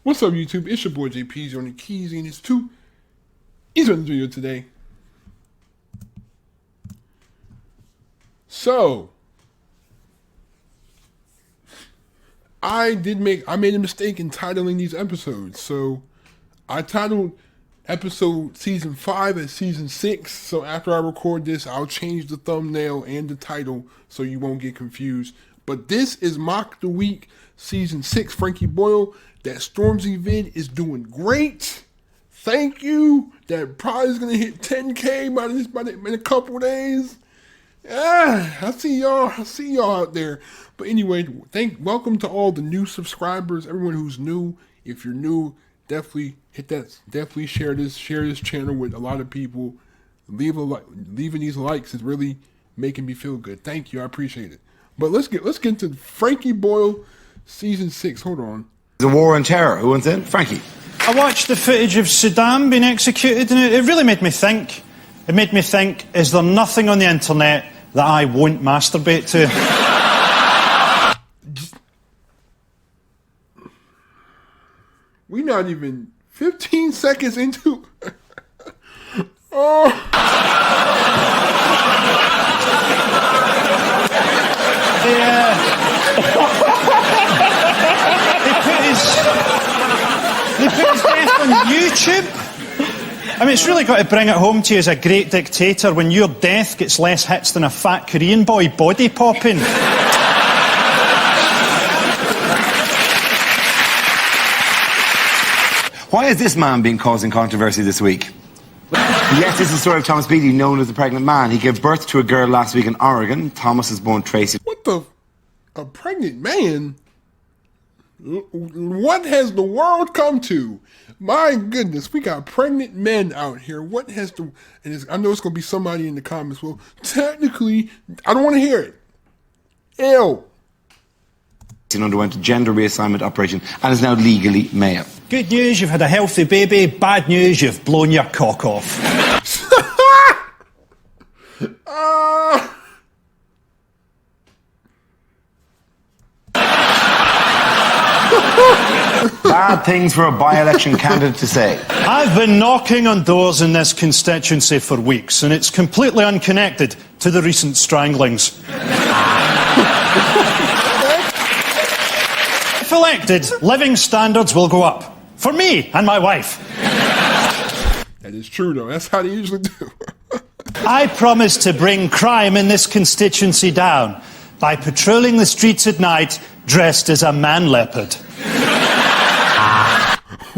What's up, YouTube? It's your boy JP's on the keys, and it's two. He's on the video today. So, I made a mistake in titling these episodes. So, I titled episode season 5 as season 6. So after I record this, I'll change the thumbnail and the title so you won't get confused. But this is Mock the Week season 6. Frankie Boyle. That Stormzy vid is doing great. Thank you. That probably is gonna hit 10K in a couple days. I see y'all out there. But anyway, welcome to all the new subscribers, everyone who's new. If you're new, definitely hit that. Definitely share this channel with a lot of people. Leaving these likes is really making me feel good. Thank you, I appreciate it. But let's get into Frankie Boyle season 6. Hold on. The war on terror. Who went in? Frankie. I watched the footage of Saddam being executed, and it really made me think. It made me think: is there nothing on the internet that I won't masturbate to? We're not even 15 seconds into. Oh. They put his death on YouTube. I mean, it's really got to bring it home to you as a great dictator when your death gets less hits than a fat Korean boy body popping. Why is this man being causing controversy this week? Yes, this is the story of Thomas Beatty, known as the pregnant man. He gave birth to a girl last week in Oregon. Thomas is born Tracy. What the? A pregnant man? What has the world come to? My goodness, we got pregnant men out here. What has the... And I know it's going to be somebody in the comments. Well, technically, I don't want to hear it. Ew. He underwent a gender reassignment operation and is now legally male. Good news, you've had a healthy baby. Bad news, you've blown your cock off. Bad things for a by-election candidate to say. I've been knocking on doors in this constituency for weeks, and it's completely unconnected to the recent stranglings. If elected, living standards will go up. For me and my wife. That is true, though. That's how they usually do. I promise to bring crime in this constituency down by patrolling the streets at night dressed as a man leopard.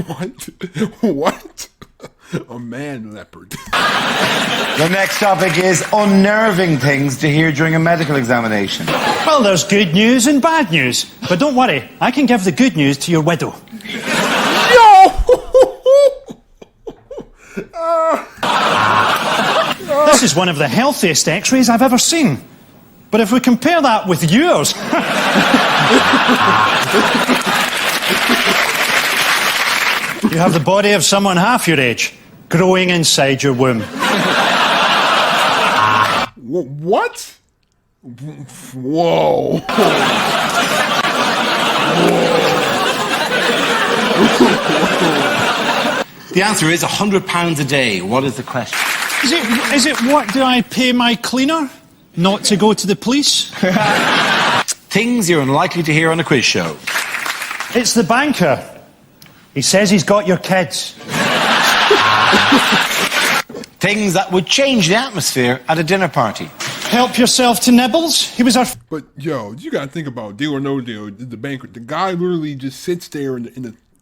What? What? A man leopard. The next topic is unnerving things to hear during a medical examination. Well, there's good news and bad news. But don't worry, I can give the good news to your widow. This is one of the healthiest x-rays I've ever seen. But if we compare that with yours... You have the body of someone half your age, growing inside your womb. What? Whoa. The answer is £100 a day. What is the question? Is it what do I pay my cleaner? Not to go to the police? Things you're unlikely to hear on a quiz show. It's the banker. He says he's got your kids. Things that would change the atmosphere at a dinner party. Help yourself to nibbles. He was our... But, yo, you got to think about Deal or No Deal. The banquet. The guy literally just sits there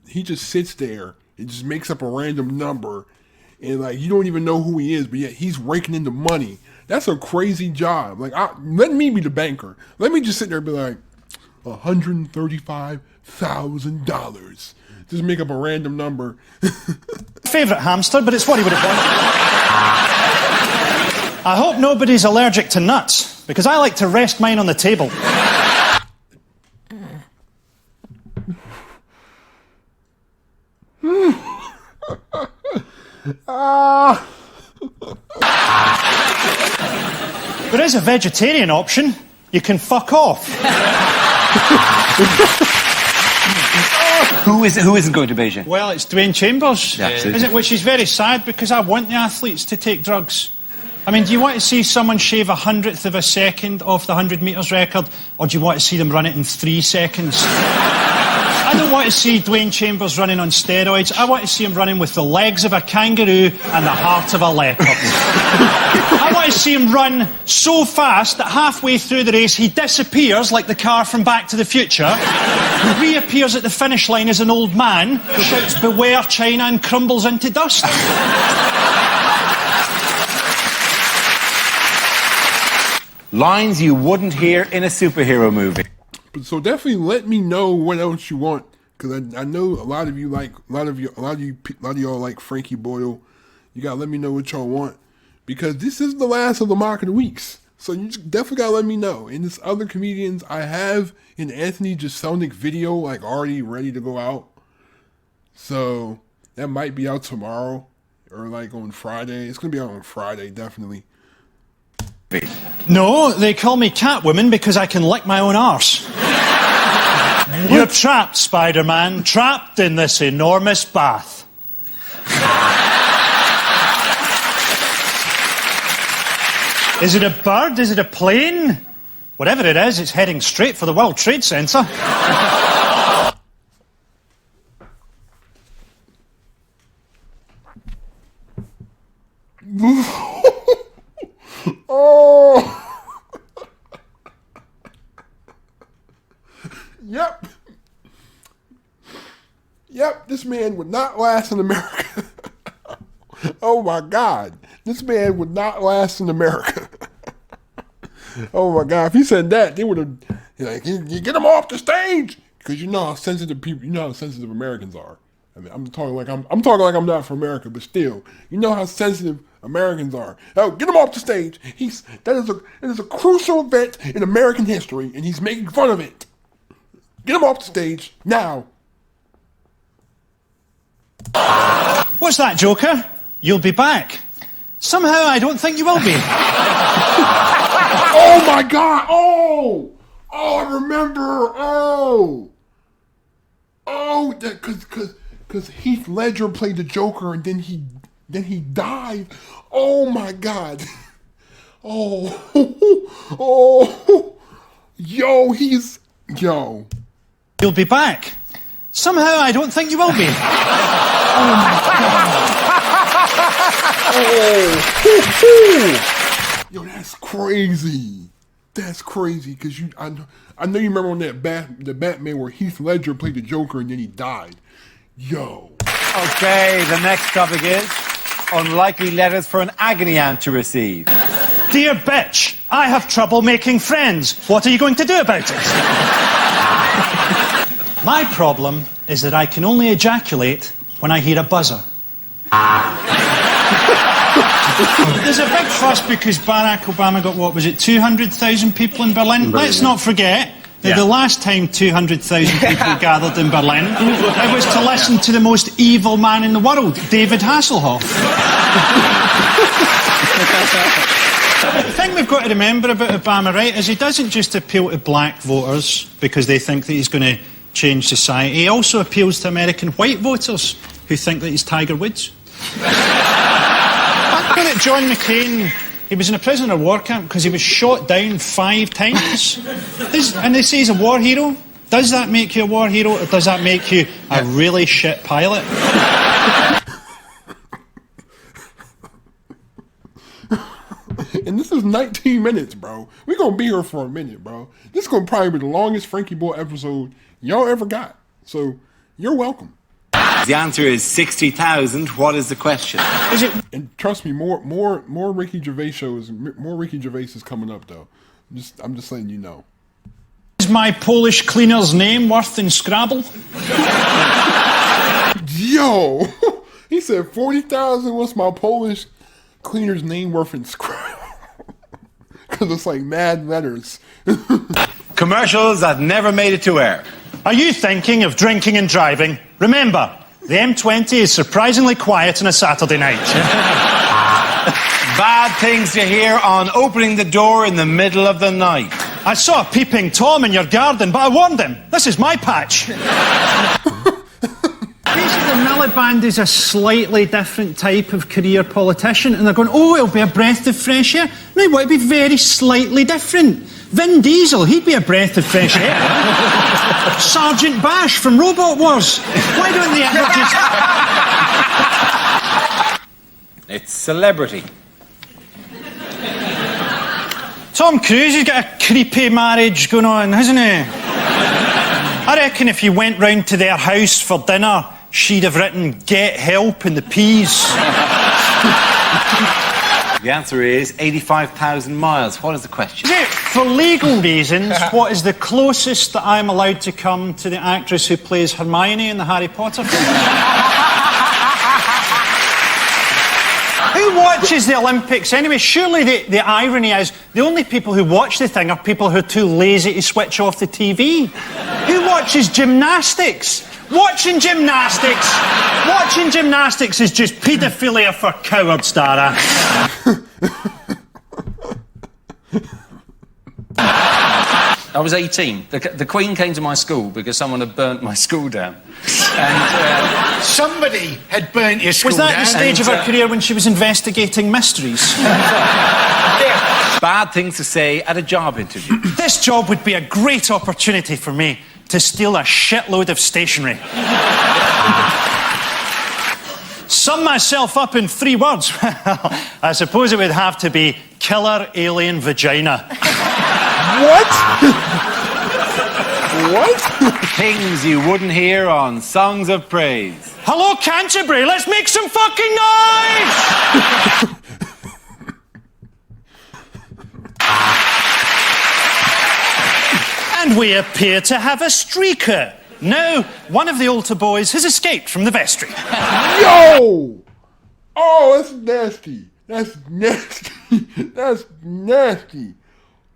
he just sits there and just makes up a random number. And, like, you don't even know who he is, but yet he's raking in the money. That's a crazy job. Like, let me be the banker. Let me just sit there and be like, $135,000. Just make up a random number. Favourite hamster, but it's what he would have done. I hope nobody's allergic to nuts, because I like to rest mine on the table. There is a vegetarian option. You can fuck off. Who isn't going to Beijing? Well, it's Dwayne Chambers, Yeah, absolutely. isn't it? Which is very sad because I want the athletes to take drugs. I mean, do you want to see someone shave 100th of a second off the 100 metres record, or do you want to see them run it in 3 seconds? I don't want to see Dwayne Chambers running on steroids. I want to see him running with the legs of a kangaroo and the heart of a leopard. I want to see him run so fast that halfway through the race he disappears like the car from Back to the Future, reappears at the finish line as an old man, shouts "Beware China" and crumbles into dust. Lines you wouldn't hear in a superhero movie. So definitely let me know what else you want, because I know a lot of you like a lot of y'all like Frankie Boyle. You gotta let me know what y'all want, because this is the last of the Mock of the Weeks. So you just definitely gotta let me know. And this other comedians, I have an Anthony Jeselnik video like already ready to go out. So that might be out tomorrow or like on Friday. It's gonna be out on Friday, definitely. No, they call me Catwoman because I can lick my own arse. You're trapped, Spider-Man, trapped in this enormous bath. Is it a bird? Is it a plane? Whatever it is, it's heading straight for the World Trade Center. Oh! Yep. Yep, this man would not last in America. Oh my God. This man would not last in America. Oh my God. If he said that, they would have, like, you get him off the stage. Because you know how sensitive people, you know how sensitive Americans are. I mean, I'm talking like I'm not from America, but still, you know how sensitive Americans are. Oh, get him off the stage. That is a crucial event in American history, and he's making fun of it. Get him off the stage now. What's that, Joker? You'll be back. Somehow I don't think you will be. Oh my God! Oh, I remember. That because Heath Ledger played the Joker, and then he died. Oh my God! Oh, yo. You'll be back. Somehow I don't think you will be. Oh my God! Yo, that's crazy. That's crazy because I know you remember on the Batman where Heath Ledger played the Joker and then he died. Yo. Okay, the next topic is unlikely letters for an agony aunt to receive. Dear bitch, I have trouble making friends. What are you going to do about it? My problem is that I can only ejaculate when I hear a buzzer. There's a big fuss because Barack Obama got, what was it, 200,000 people in Berlin? Let's not forget that the last time 200,000 people gathered in Berlin, it was to listen to the most evil man in the world, David Hasselhoff. The thing we've got to remember about Obama, right, is he doesn't just appeal to black voters because they think that he's going to change society. He also appeals to American white voters who think that he's Tiger Woods. Back when John McCain, he was in a prisoner of war camp because he was shot down 5 times. And they say he's a war hero. Does that make you a war hero, or does that make you a really shit pilot? And this is 19 minutes, bro. We're going to be here for a minute, bro. This is going to probably be the longest Frankie Boyle episode y'all ever got. So, you're welcome. The answer is 60,000. What is the question? Is it? And trust me, more Ricky Gervais shows, more Ricky Gervais is coming up, though. I'm just letting you know. Is my Polish cleaner's name worth in Scrabble? Yo! He said 40,000. What's my Polish cleaner's name worth in Scrabble? Because it's like mad letters. Commercials that never made it to air. Are you thinking of drinking and driving? Remember, the M20 is surprisingly quiet on a Saturday night. Bad things to hear on opening the door in the middle of the night. I saw a peeping Tom in your garden, but I warned him. This is my patch. Basically, Miliband is a slightly different type of career politician, and they're going, oh, it'll be a breath of fresh air. No, what, it'd be very slightly different. Vin Diesel, he'd be a breath of fresh air. Sergeant Bash from Robot Wars. Why don't they ever just... It's celebrity. Tom Cruise has got a creepy marriage going on, hasn't he? I reckon if you went round to their house for dinner, she'd have written, get help in the peas. The answer is 85,000 miles. What is the question? For legal reasons, what is the closest that I'm allowed to come to the actress who plays Hermione in the Harry Potter film? Who watches the Olympics anyway? Surely the irony is the only people who watch the thing are people who are too lazy to switch off the TV. Who watches gymnastics? Watching gymnastics is just paedophilia for cowards, Dara. I was 18. The Queen came to my school because someone had burnt my school down. And somebody had burnt your school down. Was that down? the stage of her career when she was investigating mysteries? Bad things to say at a job interview. This job would be a great opportunity for me to steal a shitload of stationery. Sum myself up in 3 words. Well, I suppose it would have to be killer alien vagina. What? What? Things you wouldn't hear on Songs of Praise. Hello, Canterbury, let's make some fucking noise! And we appear to have a streaker. No, one of the altar boys has escaped from the vestry. Yo! Oh, that's nasty. That's nasty. That's nasty.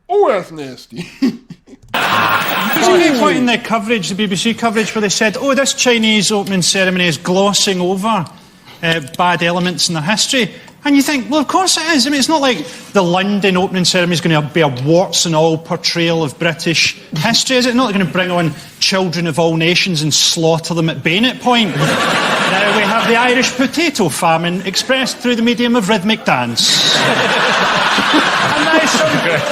Oh, that's nasty. There's a great point in the coverage, the BBC coverage, where they said, oh, this Chinese opening ceremony is glossing over bad elements in their history. And you think, well, of course it is. I mean, it's not like the London opening ceremony is going to be a warts and all portrayal of British history, is it? Not going to bring on children of all nations and slaughter them at bayonet point. Now we have the Irish potato famine expressed through the medium of rhythmic dance. And now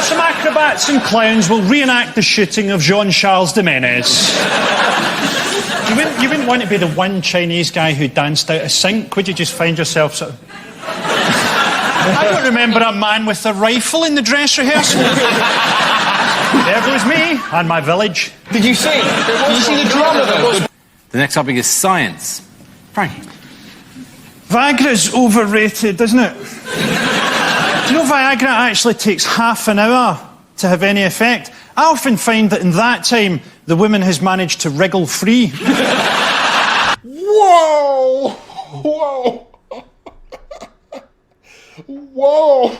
some acrobats and clowns will reenact the shooting of Jean-Charles de Menes. You wouldn't want to be the one Chinese guy who danced out of sync, would you? Just find yourself sort of... I don't remember a man with a rifle in the dress rehearsal. There goes me and my village. Did you see? Did you see the drama though? The next topic is science. Frankie. Viagra's overrated, isn't it? Do you know Viagra actually takes half an hour to have any effect? I often find that in that time, the woman has managed to wriggle free. Whoa! Whoa! Whoa!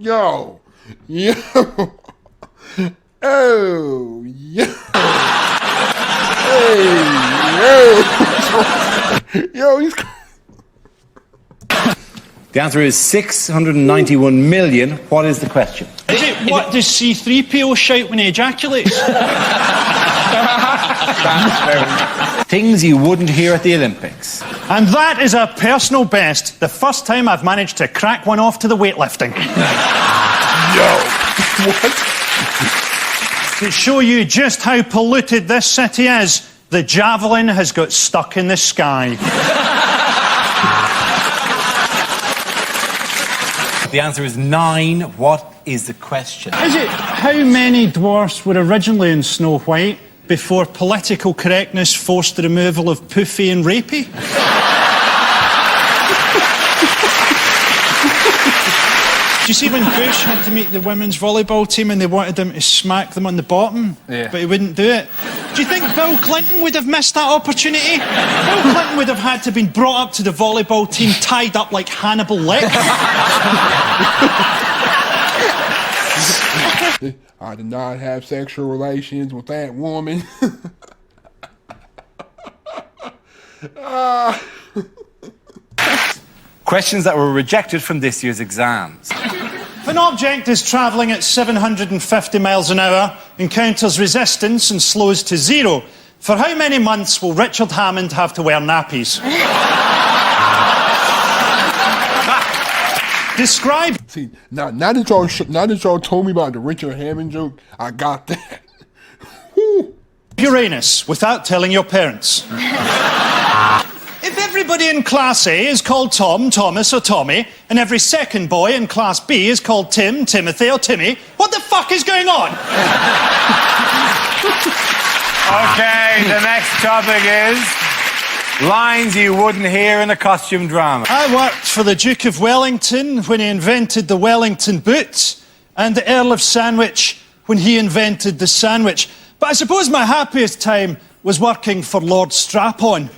Yo! Yo! Oh! Yo! Hey! Yo! Yo! He's... The answer is 691 million. What is the question? What does C-3PO shout when he ejaculates? Things you wouldn't hear at the Olympics. And that is a personal best. The first time I've managed to crack one off to the weightlifting. Yo! What? To show you just how polluted this city is, the javelin has got stuck in the sky. The answer is 9. What is the question? Is it how many dwarfs were originally in Snow White before political correctness forced the removal of Poofy and Rapey? Do you see when Bush had to meet the women's volleyball team and they wanted him to smack them on the bottom, but he wouldn't do it? Do you think Bill Clinton would have missed that opportunity? Bill Clinton would have had to have been brought up to the volleyball team tied up like Hannibal Lecter. I did not have sexual relations with that woman. Questions that were rejected from this year's exams. If an object is travelling at 750 miles an hour, encounters resistance and slows to 0, For how many months will Richard Hammond have to wear nappies? Describe... See, now that y'all told me about the Richard Hammond joke, I got that. Uranus without telling your parents. If everybody in Class A is called Tom, Thomas or Tommy, and every second boy in Class B is called Tim, Timothy or Timmy, what the fuck is going on? Okay, the next topic is lines you wouldn't hear in a costume drama. I worked for the Duke of Wellington when he invented the Wellington boot, and the Earl of Sandwich when he invented the sandwich. But I suppose my happiest time was working for Lord Strap-on.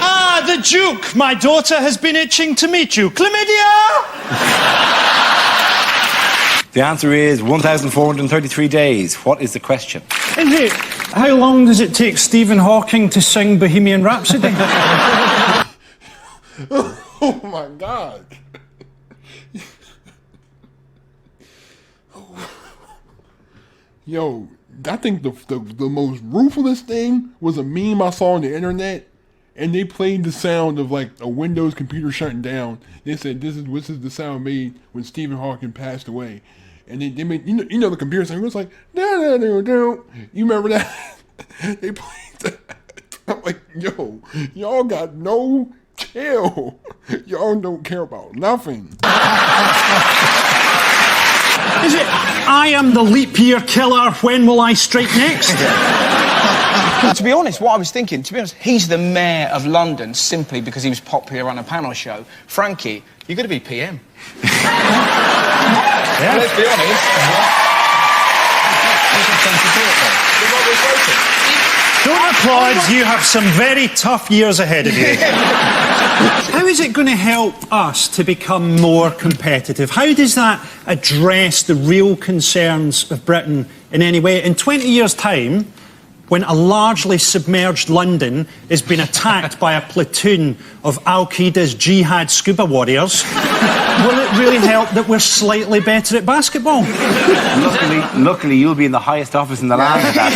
Ah, the Duke! My daughter has been itching to meet you. Chlamydia! The answer is 1,433 days. What is the question? Is it, how long does it take Stephen Hawking to sing Bohemian Rhapsody? Oh my God. Yo, I think the most ruthless thing was a meme I saw on the internet, and they played the sound of like a Windows computer shutting down. They said this is the sound made when Stephen Hawking passed away, and they made you know the computer sound. It was like no. You remember that? They played that. I'm like, yo, y'all got no chill. Y'all don't care about nothing. Is it, I am the leap year killer, when will I strike next? To be honest, what I was thinking, he's the mayor of London simply because he was popular on a panel show. Frankie, you're going to be PM. Yeah. Let's be honest. Don't applaud, you have some very tough years ahead of you. How is it going to help us to become more competitive? How does that address the real concerns of Britain in any way? In 20 years' time, when a largely submerged London is being attacked by a platoon of Al-Qaeda's jihad scuba warriors, will it really help that we're slightly better at basketball? Luckily, you'll be in the highest office in the land at that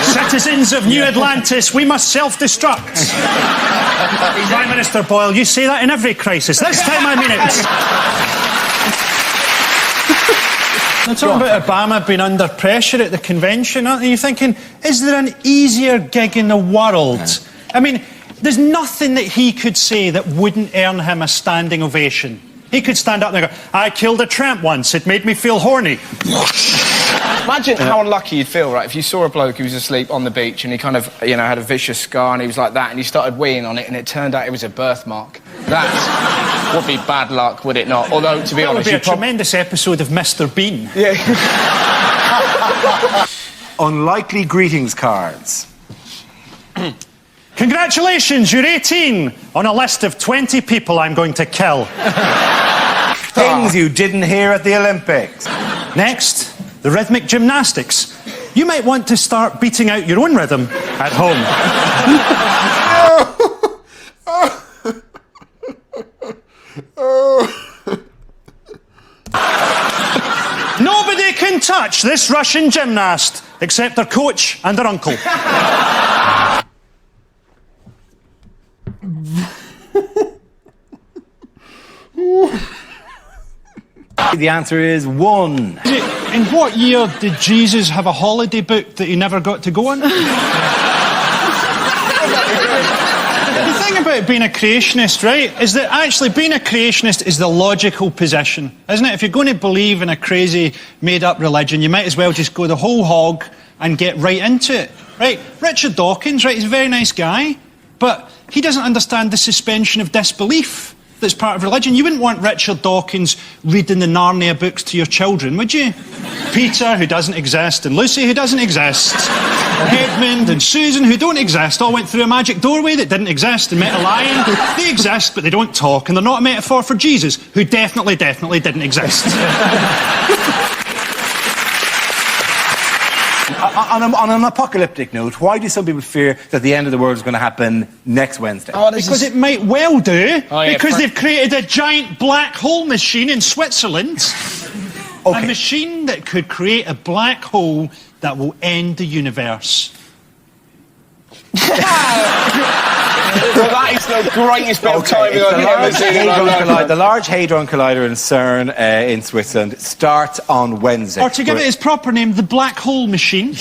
stage. Citizens of New Atlantis, we must self-destruct. Prime Minister Boyle, you say that in every crisis. This time I mean it. They're talking about Obama being under pressure at the convention, aren't they? You're thinking, is there an easier gig in the world? I mean, there's nothing that he could say that wouldn't earn him a standing ovation. He could stand up there and go, I killed a tramp once, it made me feel horny. Imagine how unlucky you'd feel, right, if you saw a bloke who was asleep on the beach and he kind of, had a vicious scar and he was like that and you started weeing on it and it turned out it was a birthmark. That would be bad luck, would it not? Although, to be honest... That would be a tremendous episode of Mr. Bean. Yeah. Unlikely greetings cards. Congratulations, you're 18 on a list of 20 people I'm going to kill. Things you didn't hear at the Olympics. Next, the rhythmic gymnastics. You might want to start beating out your own rhythm at home. Nobody can touch this Russian gymnast except their coach and their uncle. The answer is 1. In what year did Jesus have a holiday booked that he never got to go on? The thing about being a creationist, right, is that actually being a creationist is the logical position, isn't it? If you're going to believe in a crazy, made-up religion, you might as well just go the whole hog and get right into it, right? Richard Dawkins, right, he's a very nice guy, but he doesn't understand the suspension of disbelief that's part of religion. You wouldn't want Richard Dawkins reading the Narnia books to your children, would you? Peter, who doesn't exist, and Lucy, who doesn't exist. Edmund and Susan, who don't exist, all went through a magic doorway that didn't exist and met a lion. They exist, but they don't talk, and they're not a metaphor for Jesus, who definitely didn't exist. On an apocalyptic note, why do some people fear that the end of the world is going to happen next Wednesday? Because it might well do. Oh, yeah, because they've created a giant black hole machine in Switzerland. Okay. A machine that could create a black hole that will end the universe? Well, that is the greatest bit of timing I've ever seen in my life. The Large Hadron Collider in CERN in Switzerland starts on Wednesday. Or to give it its proper name, the black hole machine.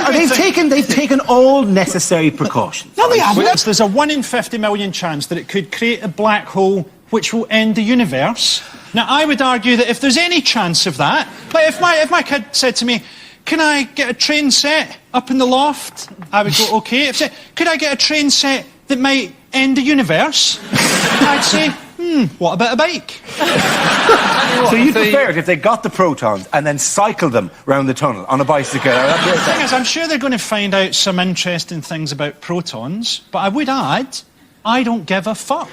They've taken all necessary precautions. No, they haven't. There's a 1 in 50 million chance that it could create a black hole which will end the universe. Now, I would argue that if there's any chance of that, like if my kid said to me, can I get a train set up in the loft? I would go, OK. If could I get a train set that might end the universe? I'd say, what about a bike? So you'd prefer it if they got the protons and then cycled them round the tunnel on a bicycle? The thing is, I'm sure they're going to find out some interesting things about protons, but I would add, I don't give a fuck.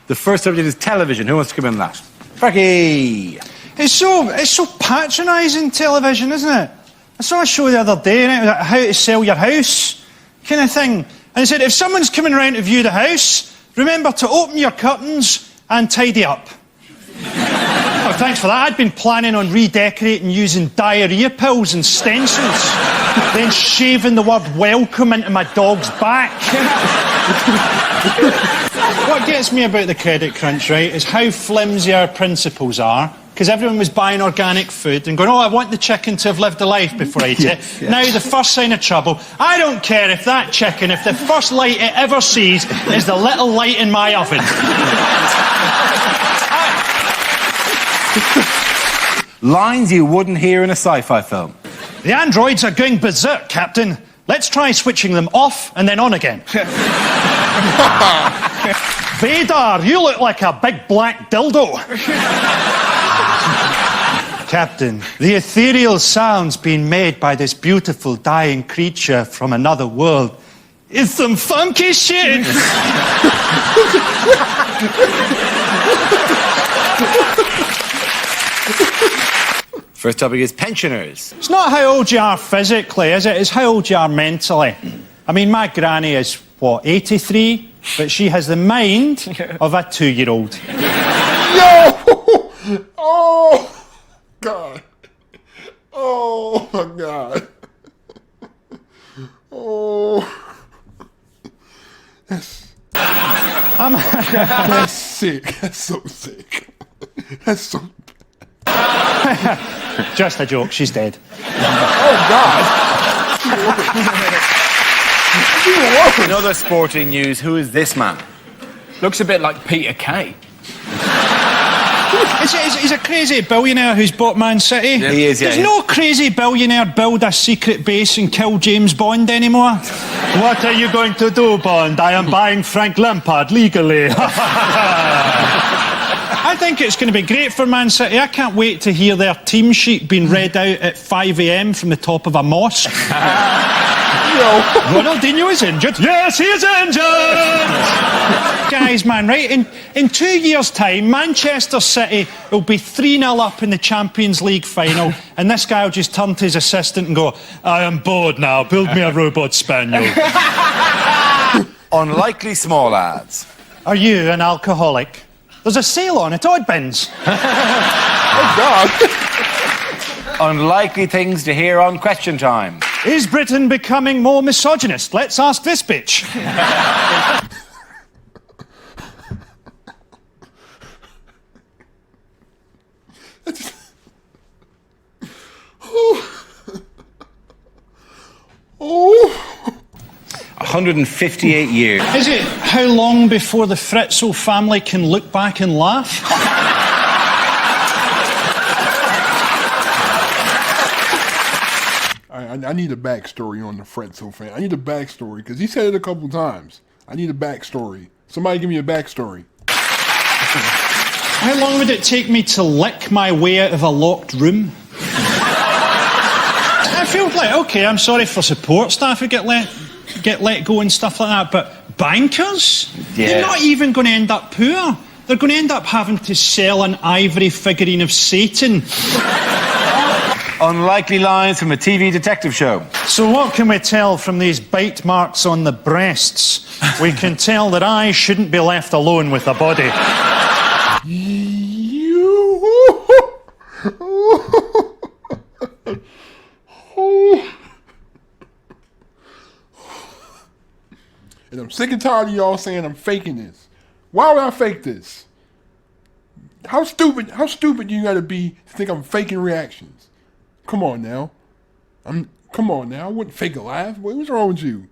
The first subject is television. Who wants to come in on that? Frankie! It's so patronising, television, isn't it? I saw a show the other day, and it was like how to sell your house, kind of thing. And it said, if someone's coming around to view the house, remember to open your curtains and tidy up. Oh, thanks for that. I'd been planning on redecorating using diarrhea pills and stencils, then shaving the word welcome into my dog's back. What gets me about the credit crunch, right, is how flimsy our principles are. Because everyone was buying organic food and going, oh, I want the chicken to have lived a life before I eat it. Yes. Now, the first sign of trouble, I don't care if that chicken, if the first light it ever sees is the little light in my oven. Lines you wouldn't hear in a sci-fi film. The androids are going berserk, Captain. Let's try switching them off and then on again. Vader, you look like a big black dildo. Captain, the ethereal sounds being made by this beautiful dying creature from another world is some funky shit. First topic is pensioners. It's not how old you are physically, is it? It's how old you are mentally. I mean, my granny is, what, 83? But she has the mind of a 2-year-old. No! Oh, God. Oh, my God. Oh. That's sick. That's so sick. That's so... Just a joke, she's dead. Oh, God. In other sporting news, who is this man? Looks a bit like Peter Kay. He's a crazy billionaire who's bought Man City. Yeah. He is, yeah. There's no crazy billionaire build a secret base and kill James Bond anymore. What are you going to do, Bond? I am buying Frank Lampard legally. I think it's going to be great for Man City. I can't wait to hear their team sheet being read out at 5 a.m. from the top of a mosque. Ronaldinho is injured. Yes, he is injured! Guys, man, right? In 2 years' time, Manchester City will be 3-0 up in the Champions League final, and this guy will just turn to his assistant and go, I am bored now, build me a robot spaniel. Unlikely small ads. Are you an alcoholic? There's a sale on at Oddbins. Oh, God. Unlikely things to hear on Question Time. Is Britain becoming more misogynist? Let's ask this bitch. Oh. 158 years. Is it how long before the Fritzl family can look back and laugh? I need a backstory on the Fritzl fan. I need a backstory because he said it a couple times. I need a backstory. Somebody give me a backstory. How long would it take me to lick my way out of a locked room? I feel like, okay, I'm sorry for support staff who get let go and stuff like that, but bankers? Yeah. They're not even going to end up poor. They're going to end up having to sell an ivory figurine of Satan. Unlikely lines from a TV detective show. So what can we tell from these bite marks on the breasts? We can tell that I shouldn't be left alone with a body. sick and tired of y'all saying I'm faking this. Why would I fake this? How stupid do you gotta be to think I'm faking reactions? Come on now. Come on now. I wouldn't fake a laugh. What's wrong with you?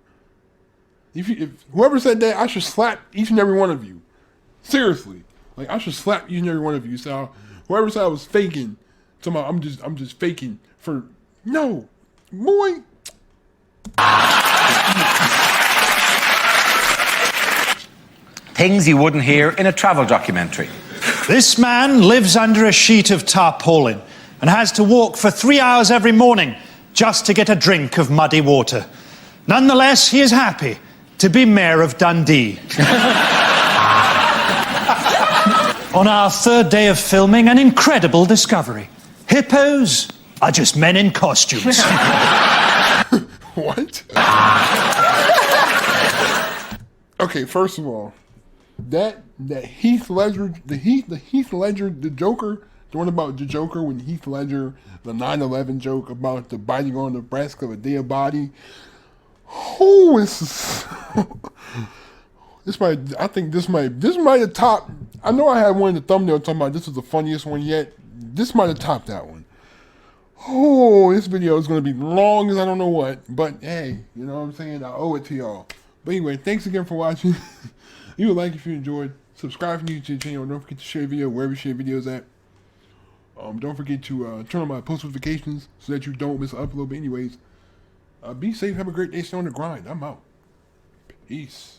If whoever said that, I should slap each and every one of you. Seriously. Like, I should slap each and every one of you. So whoever said I was faking, somehow I'm just faking for no. Boy. Things you wouldn't hear in a travel documentary. This man lives under a sheet of tarpaulin and has to walk for 3 hours every morning just to get a drink of muddy water. Nonetheless, he is happy to be Mayor of Dundee. On our third day of filming, an incredible discovery. Hippos are just men in costumes. What? Okay, first of all, that Heath Ledger, the Heath Ledger, the Joker, the one about the Joker when Heath Ledger, the 9/11 joke about the biting on the breast of a dead body. Oh, I think this might have topped. I know I had one in the thumbnail talking about this was the funniest one yet. This might have topped that one. Oh, this video is going to be long as I don't know what. But hey, you know what I'm saying? I owe it to y'all. But anyway, thanks again for watching. You would like if you enjoyed. Subscribe if you're new to the channel. Don't forget to share video wherever you share videos at. Don't forget to turn on my post notifications so that you don't miss an upload. But anyways, be safe. Have a great day. Stay on the grind. I'm out. Peace.